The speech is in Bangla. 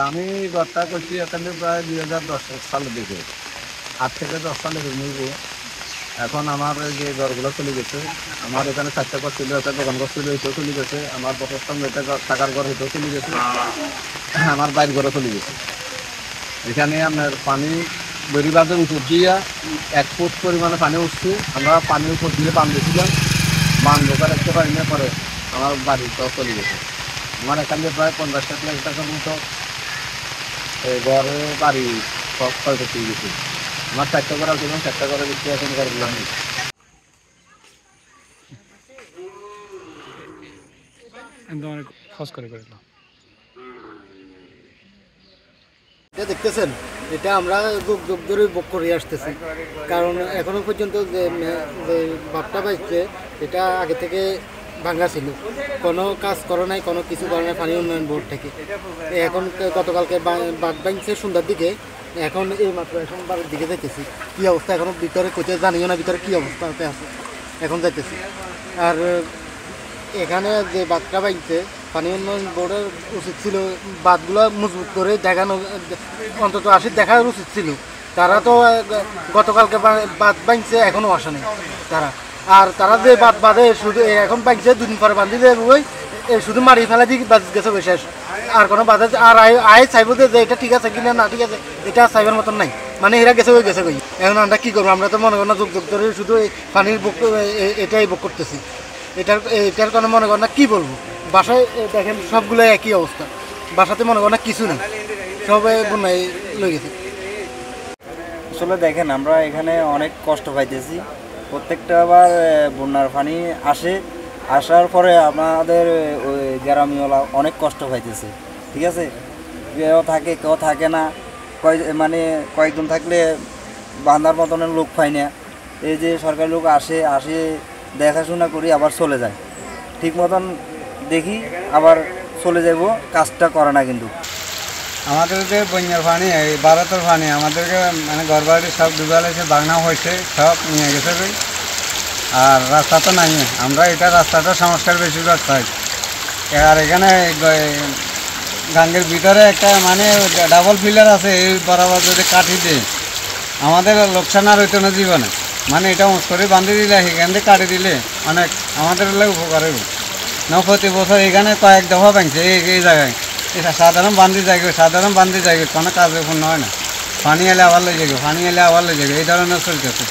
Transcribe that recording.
আমি ঘরটা করছি এখানে প্রায় 2010 সালের দিকে, 8 থেকে 10 সালের নিব। এখন আমার যে ঘরগুলো চলে গেছে, আমার এখানে 4টা ঘর ছিল, একটা দোকান ঘর ছিল, এটাও চলে গেছে। আমার বছর এটা টাকার ঘর এটাও চলে গেছে, আমার বাইর ঘরও চলে গেছে। এখানে আপনার পানি বেরিবাদের উপর দিয়া 1 ফুট পরিমাণে পানি উঠছে। আমরা পানির উপর দিয়ে বাঁধ দিয়েছিলাম, বাঁধ ঢোকার একটা পানি পরে আমার বাড়িটাও চলে গেছে। আমার এখানে প্রায় 50 লাখ টাকার মতো ঘরে বাড়ি সব ক্ষয়ক্ষতি গেছে। আমার 4টা ঘর আছে, 4টা ঘরে বিক্রি এখন ঘরগুলো নেই। দেখতেছেন, এটা আমরা যুগ যুগ ধরে ভোগ করে আসতেছি। কারণ এখনো পর্যন্ত যে ভাবটা পাইছে, এটা আগে থেকে ভাঙ্গা ছিল, কোনো কাজ করে নাই, কোনো কিছু করে নাই পানি উন্নয়ন বোর্ড থেকে। এখন গতকালকে বাদ ভাঙছে সন্ধ্যার দিকে, এখন এই মাত্র এখন বাড়ির দিকে যাইতেছি। কী অবস্থা এখনো ভিতরে কোথায় জানিও না, ভিতরে কী অবস্থাতে আছে এখন যাইতেছি। আর এখানে যে বাঁধটা ভাঙছে, পানি উন্নয়ন বোর্ডের উচিত ছিল বাঁধগুলো মজবুত করে দেখানো, অন্তত আসি দেখার উচিত ছিল। তারা তো গতকালকে বাঁধ ভাঙছে, এখনও আসে নেই তারা। আর তারা যে বাঁধ বাঁধে শুধু এখন ভাঙছে, 2 দিন পরে বাঁধি দেবে, ওই শুধু মারি ফেলা দিয়ে বাঁধ গেছে শেষ। আর কোনো বাধা আর আয় চাইব যে এটা ঠিক আছে কিনা না ঠিক আছে, এটা চাইবার মতন নাই। মানে এরা গেছে ওই গেছে কই। এখন আমরা কী করবো? আমরা তো মনে করি না যুগ যুগ ধরে শুধু এই পানির বুক এটাই বুক করতেছি। এটার কোনো মনে করেন না কী বলবো। বাসায় দেখেন সবগুলো একই অবস্থা, বাসাতে মনে করেন না কিছু নেই, সবাই বন্যায় লয়ে গেছে। আসলে দেখেন, আমরা এখানে অনেক কষ্ট পাইতেছি। প্রত্যেকটা আবার বন্যার পানি আসার পরে আমাদের ওই গ্রামীয়লা অনেক কষ্ট পাইতেছে। ঠিক আছে, কেউ থাকে কেউ থাকে না, মানে কয়েকজন থাকলে বাঁধার মতনের লোক পাই না। এই যে সরকারি লোক আসে দেখাশোনা করি আবার চলে যায়, ঠিক মতন দেখি আবার চলে যাব, কাজটা করে না। কিন্তু আমাদের যে বন্যার পানি, এই ভারতের পানি আমাদেরকে মানে ঘর বাড়ি সব ডুবে গেছে, বাগনা হয়েছে, সব নিয়ে গেছে। আর রাস্তা তো নাই, আমরা এটা রাস্তাটা সংস্কার বেশিরভাগ চাই। আর এখানে গাঙ্গের ভিতরে একটা মানে ডাবল পিলার আছে, এই বরাবর যদি কাটি দিই আমাদের লোকসান আর হইতো না জীবনে। মানে এটা উঁচ করে বান্ধি দিলে, এখান থেকে কাটি দিলে অনেক আমাদের উপকার হইব না। প্রতি বছর এখানে কয়েক দফা ভাঙছে এই জায়গায়। এটা সাধারণ বান্ধি জায়গা কোনো কাজে পূর্ণ হয় না। পানি এলে আবার লই যাবে, এই ধরনের চলতেছে।